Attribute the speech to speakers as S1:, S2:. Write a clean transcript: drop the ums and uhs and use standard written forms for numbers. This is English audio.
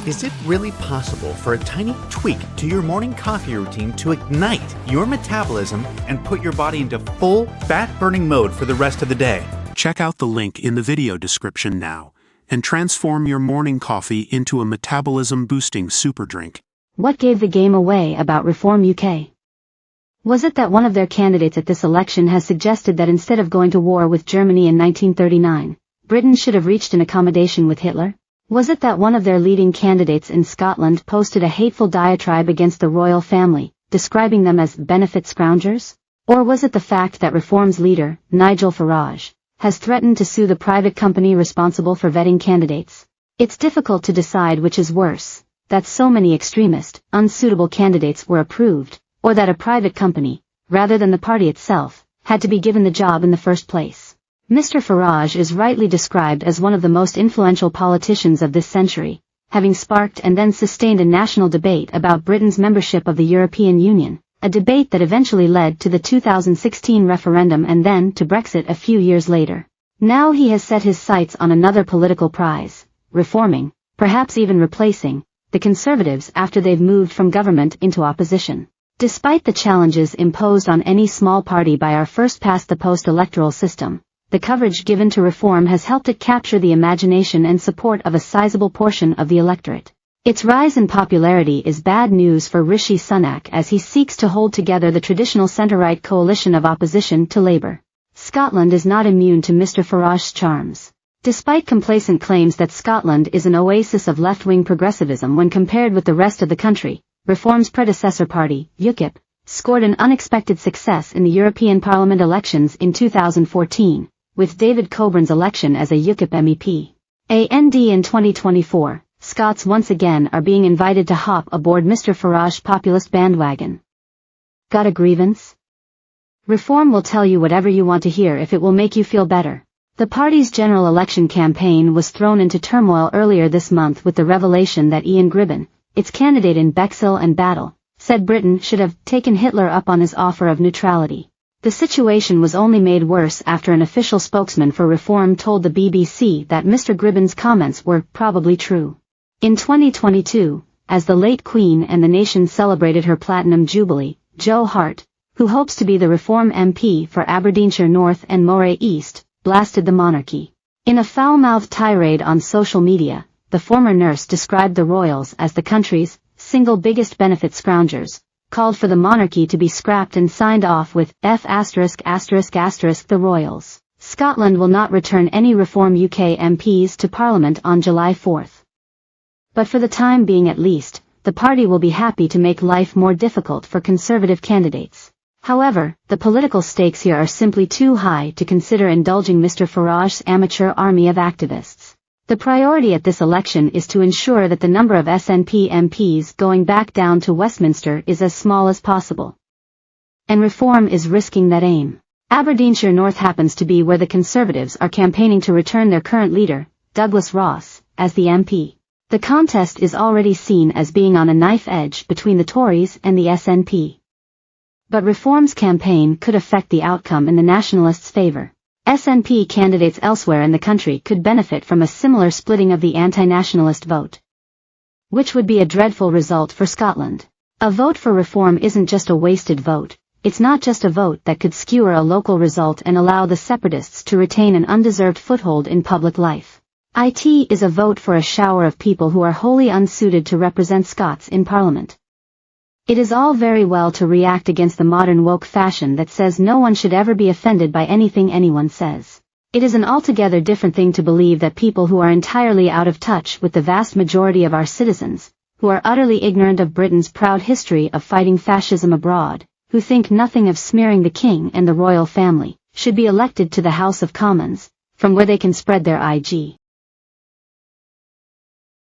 S1: Is it really possible for a tiny tweak to your morning coffee routine to ignite your metabolism and put your body into full fat-burning mode for the rest of the day?
S2: Check out the link in the video description now and transform your morning coffee into a metabolism-boosting super drink.
S3: What gave the game away about Reform UK? Was it that one of their candidates at this election has suggested that instead of going to war with Germany in 1939, Britain should have reached an accommodation with Hitler? Was it that one of their leading candidates in Scotland posted a hateful diatribe against the royal family, describing them as benefit scroungers? Or was it the fact that Reform's leader, Nigel Farage, has threatened to sue the private company responsible for vetting candidates? It's difficult to decide which is worse, that so many extremist, unsuitable candidates were approved, or that a private company, rather than the party itself, had to be given the job in the first place. Mr. Farage is rightly described as one of the most influential politicians of this century, having sparked and then sustained a national debate about Britain's membership of the European Union, a debate that eventually led to the 2016 referendum and then to Brexit a few years later. Now he has set his sights on another political prize, reforming, perhaps even replacing, the Conservatives after they've moved from government into opposition. Despite the challenges imposed on any small party by our first-past-the-post electoral system, the coverage given to reform has helped it capture the imagination and support of a sizable portion of the electorate. Its rise in popularity is bad news for Rishi Sunak as he seeks to hold together the traditional centre-right coalition of opposition to Labour. Scotland is not immune to Mr. Farage's charms. Despite complacent claims that Scotland is an oasis of left-wing progressivism when compared with the rest of the country, Reform's predecessor party, UKIP, scored an unexpected success in the European Parliament elections in 2014. With David Coburn's election as a UKIP MEP. And in 2024, Scots once again are being invited to hop aboard Mr. Farage's populist bandwagon. Got a grievance? Reform will tell you whatever you want to hear if it will make you feel better. The party's general election campaign was thrown into turmoil earlier this month with the revelation that Ian Gribben, its candidate in Bexhill and Battle, said Britain should have taken Hitler up on his offer of neutrality. The situation was only made worse after an official spokesman for Reform told the BBC that Mr. Gribben's comments were probably true. In 2022, as the late Queen and the nation celebrated her Platinum Jubilee, Joe Hart, who hopes to be the Reform MP for Aberdeenshire North and Moray East, blasted the monarchy. In a foul-mouthed tirade on social media, the former nurse described the royals as the country's single biggest benefit scroungers, called for the monarchy to be scrapped and signed off with the royals. Scotland will not return any Reform UK MPs to Parliament on July 4. But for the time being at least, the party will be happy to make life more difficult for Conservative candidates. However, the political stakes here are simply too high to consider indulging Mr. Farage's amateur army of activists. The priority at this election is to ensure that the number of SNP MPs going back down to Westminster is as small as possible. And Reform is risking that aim. Aberdeenshire North happens to be where the Conservatives are campaigning to return their current leader, Douglas Ross, as the MP. The contest is already seen as being on a knife edge between the Tories and the SNP. But Reform's campaign could affect the outcome in the Nationalists' favour. SNP candidates elsewhere in the country could benefit from a similar splitting of the anti-nationalist vote, which would be a dreadful result for Scotland. A vote for Reform isn't just a wasted vote, it's not just a vote that could skewer a local result and allow the separatists to retain an undeserved foothold in public life. It is a vote for a shower of people who are wholly unsuited to represent Scots in Parliament. It is all very well to react against the modern woke fashion that says no one should ever be offended by anything anyone says. It is an altogether different thing to believe that people who are entirely out of touch with the vast majority of our citizens, who are utterly ignorant of Britain's proud history of fighting fascism abroad, who think nothing of smearing the king and the royal family, should be elected to the House of Commons, from where they can spread their IG.